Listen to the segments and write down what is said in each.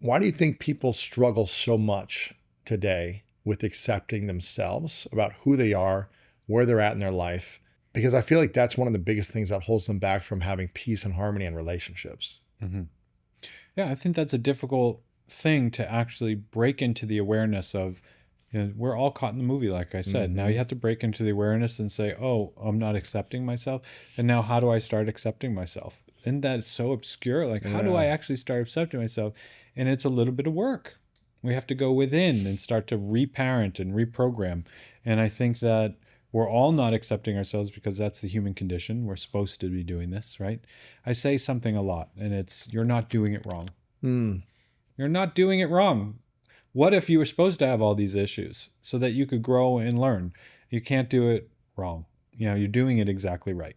Why do you think people struggle so much today with accepting themselves about who they are, where they're at in their life? Because I feel like that's one of the biggest things that holds them back from having peace and harmony in relationships. Hmm. Yeah, I think that's a difficult thing to actually break into the awareness of. We're all caught in the movie, like I said. Now you have to break into the awareness and say, oh, I'm not accepting myself. And now how do I start accepting myself? Isn't that so obscure? Like, how do I Yeah. actually start accepting myself? And it's a little bit of work. We have to go within and start to reparent and reprogram. And I think that we're all not accepting ourselves because that's the human condition. We're supposed to be doing this, right? I say something a lot, and it's, you're not doing it wrong. Mm. You're not doing it wrong. What if you were supposed to have all these issues so that you could grow and learn? You can't do it wrong. You're doing it exactly right.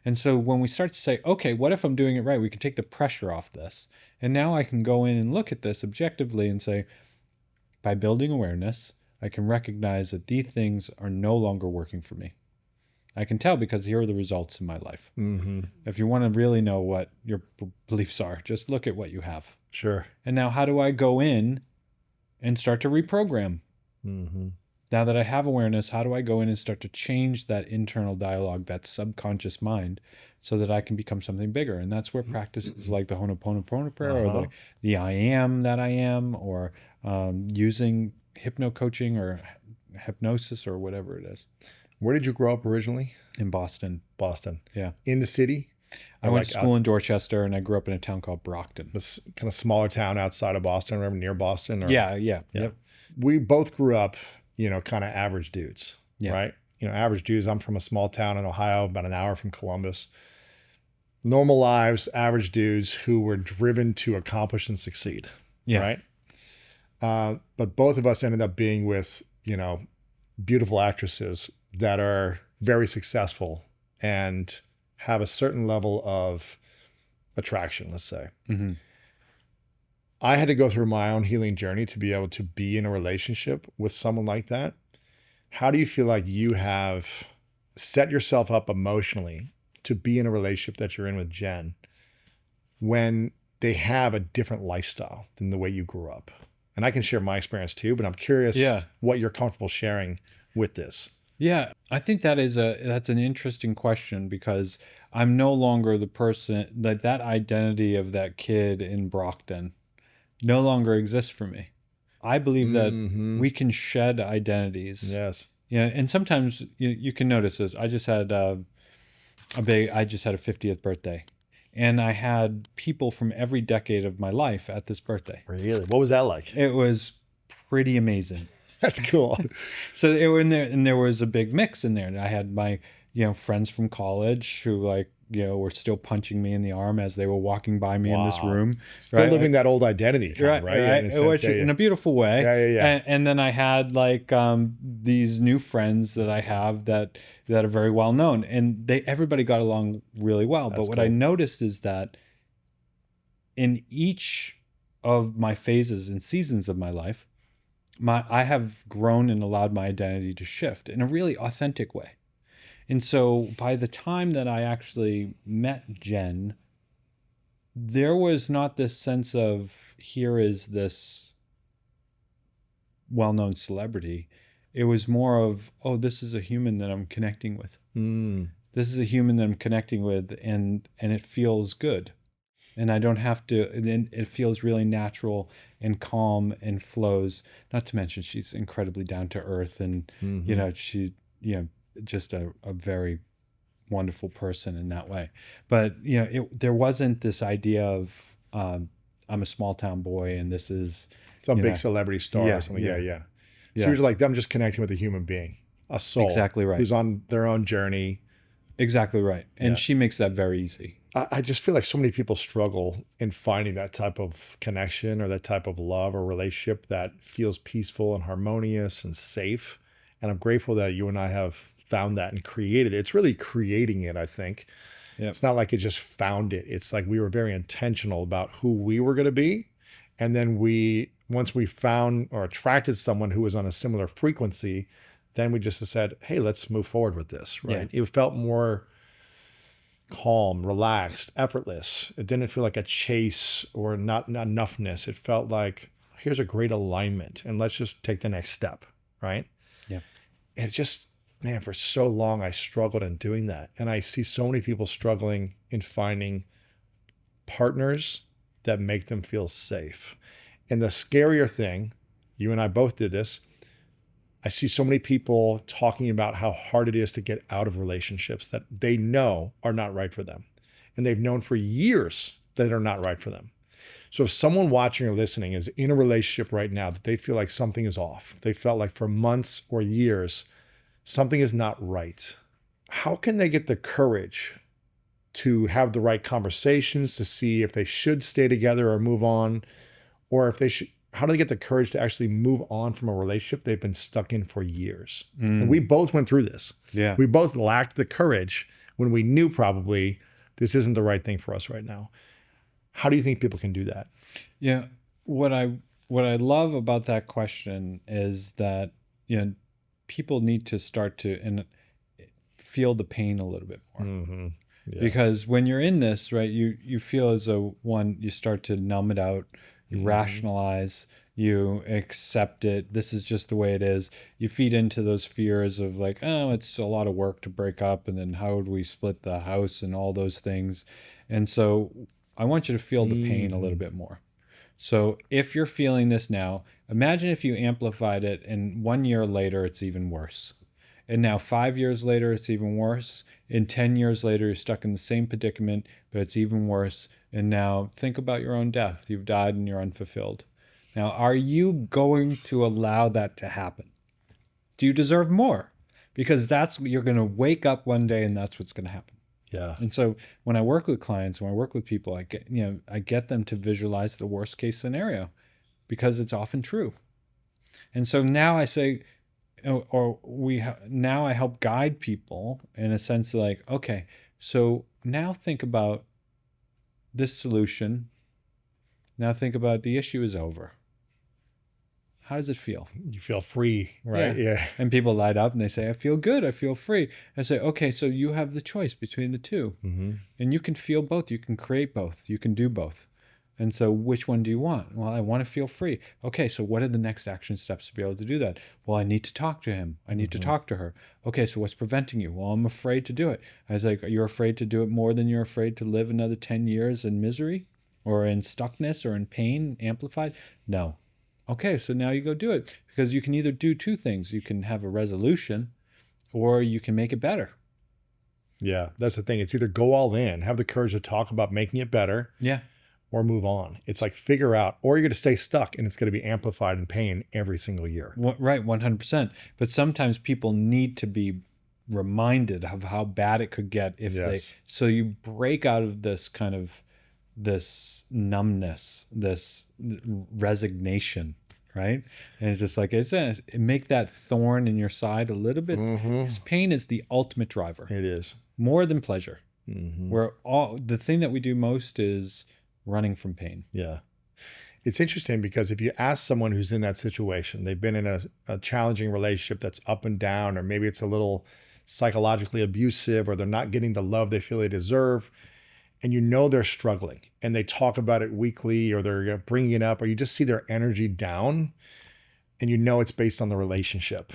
And so when we start to say, okay, what if I'm doing it right? We can take the pressure off this. And now I can go in and look at this objectively and say, by building awareness, I can recognize that these things are no longer working for me. I can tell because here are the results in my life. Mm-hmm. If you want to really know what your beliefs are, just look at what you have. Sure. And now, how do I go in and start to reprogram? Mm-hmm. Now that I have awareness, how do I go in and start to change that internal dialogue, that subconscious mind, so that I can become something bigger? And that's where practices like the Ho'oponopono prayer or the I am that I am, or using hypno coaching or hypnosis or whatever it is. Where did you grow up originally? In Boston. Boston. Yeah. In the city? I went to school in Dorchester, and I grew up in a town called Brockton. This kind of smaller town outside of Boston, remember, near Boston? Or, Yeah. Yep. We both grew up, kind of average dudes, right? Average dudes. I'm from a small town in Ohio, about an hour from Columbus. Normal lives, average dudes who were driven to accomplish and succeed, right? But both of us ended up being with, beautiful actresses that are very successful and have a certain level of attraction, let's say. Mm-hmm. I had to go through my own healing journey to be able to be in a relationship with someone like that. How do you feel like you have set yourself up emotionally to be in a relationship that you're in with Jen when they have a different lifestyle than the way you grew up? And I can share my experience too, but I'm curious what you're comfortable sharing with this. Yeah, I think that's an interesting question, because I'm no longer the person that identity of that kid in Brockton no longer exists for me. I believe that we can shed identities. Yes. And sometimes you can notice this. I just had a 50th birthday, and I had people from every decade of my life at this birthday. Really? What was that like? It was pretty amazing. That's cool. So they were in there, and there was a big mix in there. And I had my, friends from college who were still punching me in the arm as they were walking by me in this room. Still living that old identity, right? In a beautiful way. Yeah. And then I had these new friends that I have that are very well known, and everybody got along really well. But what I noticed is that in each of my phases and seasons of my life, I have grown and allowed my identity to shift in a really authentic way. And so by the time that I actually met Jen, there was not this sense of, here is this well-known celebrity. It was more of, oh, this is a human that I'm connecting with. This is a human that I'm connecting with, and it feels good. And I don't have to, and it feels really natural and calm and flows. Not to mention she's incredibly down to earth, and she's just a very wonderful person in that way. But there wasn't this idea of I'm a small town boy and this is some big celebrity star or something. Yeah. So you're like, I'm just connecting with a human being, a soul, exactly right, who's on their own journey. Exactly right. And she makes that very easy. I just feel like so many people struggle in finding that type of connection or that type of love or relationship that feels peaceful and harmonious and safe. And I'm grateful that you and I have found that and created it. It's really creating it, I think. Yep. It's not like it just found it. It's like we were very intentional about who we were going to be. And then once we found or attracted someone who was on a similar frequency, then we just said, hey, let's move forward with this, right? Yeah. It felt more calm, relaxed, effortless. It didn't feel like a chase or not enoughness. It felt like, here's a great alignment and let's just take the next step, right? Yeah. And it just, man, for so long I struggled in doing that. And I see so many people struggling in finding partners that make them feel safe. And the scarier thing, you and I both did this, I see so many people talking about how hard it is to get out of relationships that they know are not right for them. And they've known for years that are not right for them. So if someone watching or listening is in a relationship right now that they feel like something is off, they felt like for months or years, something is not right, how can they get the courage to have the right conversations to see if they should stay together or move on, or if they should, how do they get the courage to actually move on from a relationship they've been stuck in for years? And we both went through this. Yeah. We both lacked the courage when we knew probably this isn't the right thing for us right now. How do you think people can do that? Yeah. What I love about that question is that, people need to start to feel the pain a little bit more. Mm-hmm. Yeah. Because when you're in this, right, you feel as though, one, you start to numb it out, you rationalize, you accept it. This is just the way it is. You feed into those fears of like, oh, it's a lot of work to break up, and then how would we split the house and all those things. And so I want you to feel the pain a little bit more. So if you're feeling this now, imagine if you amplified it and 1 year later, it's even worse. And now 5 years later, it's even worse. And 10 years later, you're stuck in the same predicament, but it's even worse. And now think about your own death. You've died and you're unfulfilled. Now, are you going to allow that to happen? Do you deserve more? Because that's what you're going to wake up one day and that's what's going to happen. Yeah. And so when I work with clients, when I work with people, I get them to visualize the worst case scenario because it's often true. And so now I say, now I help guide people in a sense like, okay, so now think about this solution. Now think about the issue is over. How does it feel? You feel free, right? Yeah. And people light up and they say, I feel good. I feel free. I say, okay, so you have the choice between the two. And you can feel both. You can create both. You can do both. And so which one do you want? Well, I want to feel free. Okay, so what are the next action steps to be able to do that? Well, I need to talk to him. I need to talk to her. Okay, so what's preventing you? Well, I'm afraid to do it. I was like, you're afraid to do it more than you're afraid to live another 10 years in misery or in stuckness or in pain amplified? No. Okay, so now you go do it, because you can either do two things. You can have a resolution or you can make it better. Yeah, that's the thing. It's either go all in, have the courage to talk about making it better. Yeah. Or move on. It's like figure out, or you're going to stay stuck and it's going to be amplified in pain every single year. Right, 100%. But sometimes people need to be reminded of how bad it could get so you break out of this kind of this numbness, this resignation, right? And it's just like, make that thorn in your side a little bit. Because pain is the ultimate driver. It is. More than pleasure. Where the thing that we do most is running from pain. Yeah. It's interesting because if you ask someone who's in that situation, they've been in a challenging relationship that's up and down, or maybe it's a little psychologically abusive, or they're not getting the love they feel they deserve, and they're struggling, and they talk about it weekly, or they're bringing it up, or you just see their energy down, and it's based on the relationship.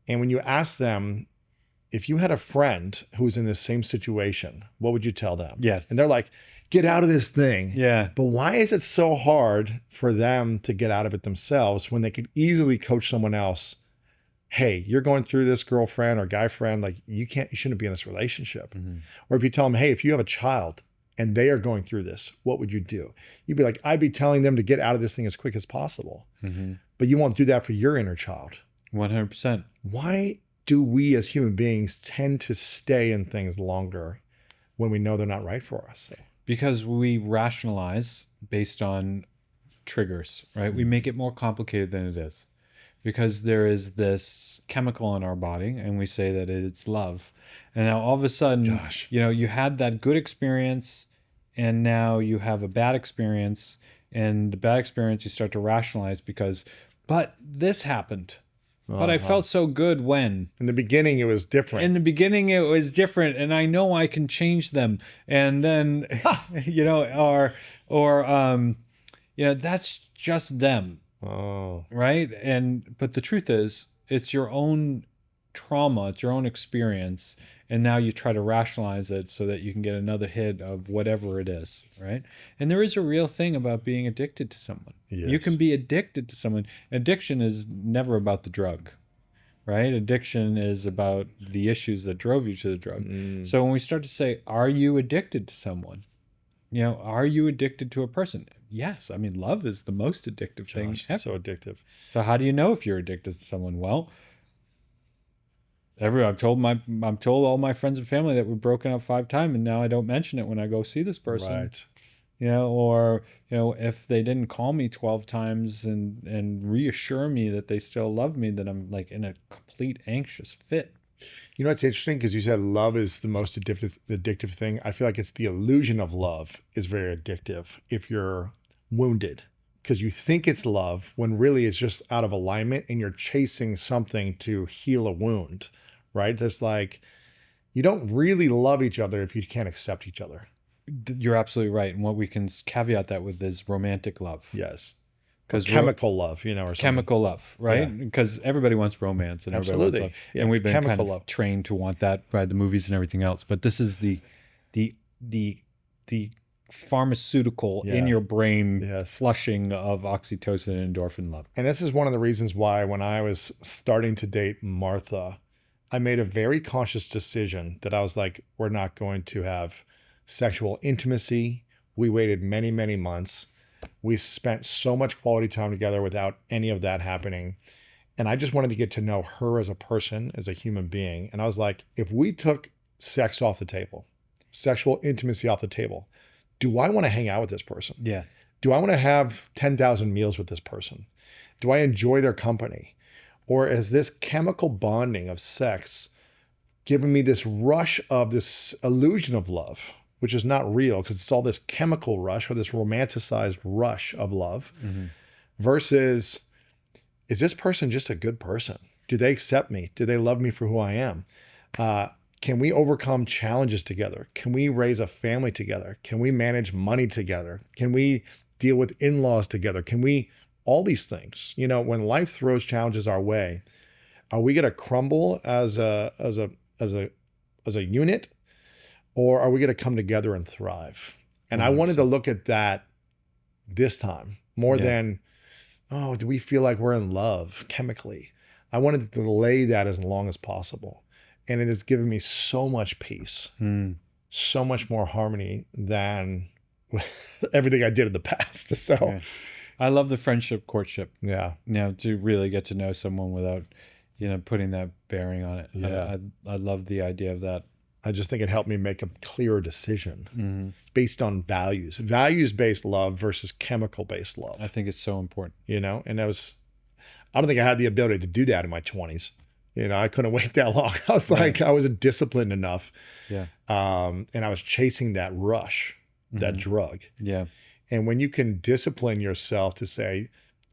And when you ask them, if you had a friend who was in this same situation, what would you tell them? Yes. And they're like, get out of this thing. Yeah. But why is it so hard for them to get out of it themselves when they could easily coach someone else? Hey, you're going through this, girlfriend or guy friend, like you shouldn't be in this relationship. Or if you tell them, hey, if you have a child and they are going through this, what would you do? You'd be like, I'd be telling them to get out of this thing as quick as possible. But you won't do that for your inner child. 100%. Why do we as human beings tend to stay in things longer when we know they're not right for us? Because we rationalize based on triggers, right? We make it more complicated than it is. Because there is this chemical in our body, and we say that it's love. And now all of a sudden, you had that good experience, and now you have a bad experience, and the bad experience you start to rationalize but this happened. but I felt so good when. In the beginning, it was different. In the beginning, it was different, and I know I can change them. And then, that's just them. Oh, Right. But the truth is, it's your own trauma, it's your own experience. And now you try to rationalize it so that you can get another hit of whatever it is. Right. And there is a real thing about being addicted to someone. yes. You can be addicted to someone. Addiction is never about the drug. Right. Addiction is about the issues that drove you to the drug. So when we start to say, are you addicted to someone? Are you addicted to a person? Yes. I mean, love is the most addictive thing ever. So addictive. So how do you know if you're addicted to someone? Well, I've told all my friends and family that we've broken up 5 times, and now I don't mention it when I go see this person. Right. Or if they didn't call me 12 times and reassure me that they still love me, that I'm like in a complete anxious fit. It's interesting because you said love is the most addictive thing. I feel like it's the illusion of love is very addictive if you're wounded, because you think it's love when really it's just out of alignment and you're chasing something to heal a wound, right? It's like you don't really love each other if you can't accept each other. You're absolutely right. And what we can caveat that with is romantic love. Yes. Because chemical love, or something. Chemical love, right? Because everybody wants romance and everybody wants love. Yeah, and we've been kind of love. trained to want that by the movies and everything else. But this is the pharmaceutical in your brain flushing of oxytocin and endorphin love. And this is one of the reasons why when I was starting to date Martha, I made a very conscious decision that I was like, we're not going to have sexual intimacy. We waited many, many months. We spent so much quality time together without any of that happening. And I just wanted to get to know her as a person, as a human being. And I was like, if we took sex off the table, sexual intimacy off the table, do I want to hang out with this person? Yes. Do I want to have 10,000 meals with this person? Do I enjoy their company? Or is this chemical bonding of sex giving me this rush of this illusion of love, which is not real because it's all this chemical rush or this romanticized rush of love, versus, is this person just a good person? Do they accept me? Do they love me for who I am? Can we overcome challenges together? Can we raise a family together? Can we manage money together? Can we deal with in-laws together? Can we, all these things, when life throws challenges our way, are we going to crumble as a unit? Or are we going to come together and thrive? And 100%. I wanted to look at that this time more than, do we feel like we're in love chemically? I wanted to delay that as long as possible. And it has given me so much peace, so much more harmony than everything I did in the past. So I love the friendship courtship. Yeah. To really get to know someone without, putting that bearing on it. Yeah. I love the idea of that. I just think it helped me make a clearer decision based on values-based love versus chemical-based love. I think it's so important. And I don't think I had the ability to do that in my 20s. I couldn't wait that long. I was like, I wasn't disciplined enough. Yeah. And I was chasing that rush, that drug. Yeah. And when you can discipline yourself to say,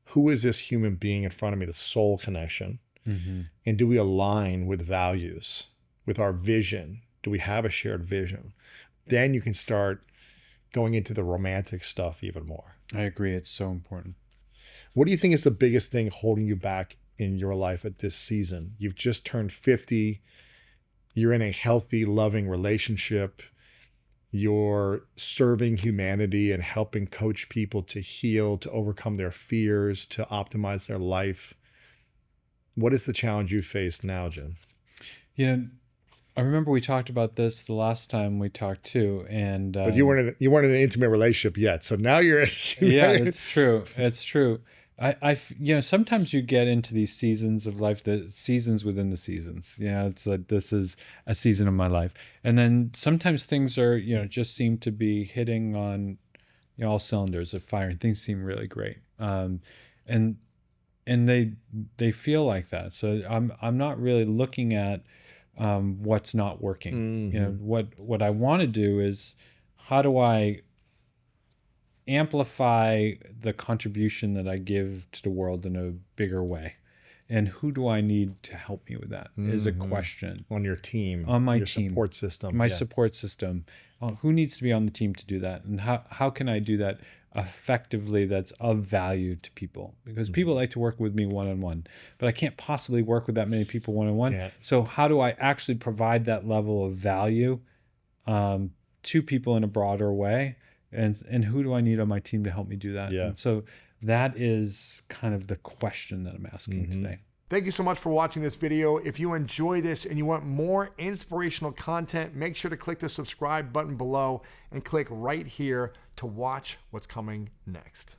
who is this human being in front of me, the soul connection? And do we align with values, with our vision? Do we have a shared vision? Then you can start going into the romantic stuff even more. I agree. It's so important. What do you think is the biggest thing holding you back in your life at this season? You've just turned 50. You're in a healthy, loving relationship. You're serving humanity and helping coach people to heal, to overcome their fears, to optimize their life. What is the challenge you face now, Jim? I remember we talked about this the last time we talked too, and but you weren't in an intimate relationship yet. So now you're. Yeah, it's true. It's true. I sometimes you get into these seasons of life, the seasons within the seasons. It's like, this is a season of my life, and then sometimes things are just seem to be hitting on all cylinders of fire, and things seem really great. And they feel like that. So I'm not really looking at what's not working. What I want to do is, how do I amplify the contribution that I give to the world in a bigger way? And who do I need to help me with that is a question. On your team, On my your team, support system. my support system. Who needs to be on the team to do that? And how can I do that effectively that's of value to people? Because people like to work with me one-on-one, but I can't possibly work with that many people one-on-one. Yeah. So how do I actually provide that level of value to people in a broader way? And who do I need on my team to help me do that? Yeah. And so that is kind of the question that I'm asking today. Thank you so much for watching this video. If you enjoy this and you want more inspirational content, make sure to click the subscribe button below and click right here to watch what's coming next.